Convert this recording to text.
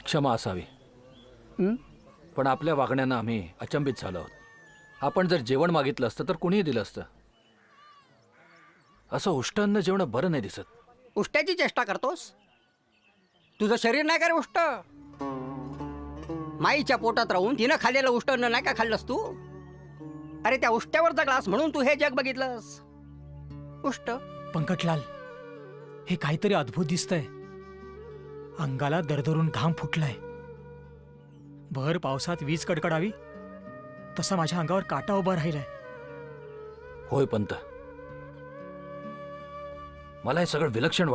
क्षमा असावी, पण आपल्या वागण्यानं आम्ही अचंबित झालो आहोत. आपण जर जेवण मागितलं असतं तर कोणीही दिलं असतं. असं उष्टान्न जेवण बरं नाही दिसत. उष्ट्याची चेष्टा करतोस? तुझं शरीर नाही का रे उष्ट? माईच्या पोटात राहून तिनं खाल्लेलं उष्टान्न नाही का खाल्लंस तू? अरे त्या उष्ट्यावर जगलास म्हणून तू हे जग बघितलंस. उष्ट पंकटलाल, हे काहीतरी अद्भुत दिसतंय. अंगाला दरदरून घाम फुटलाय. भर पावसात वीज कडकडावी तसा माझ्या अंगावर काटा उभा राहिलाय. होय पंत, मला हे सगळं विलक्षण वाटतं.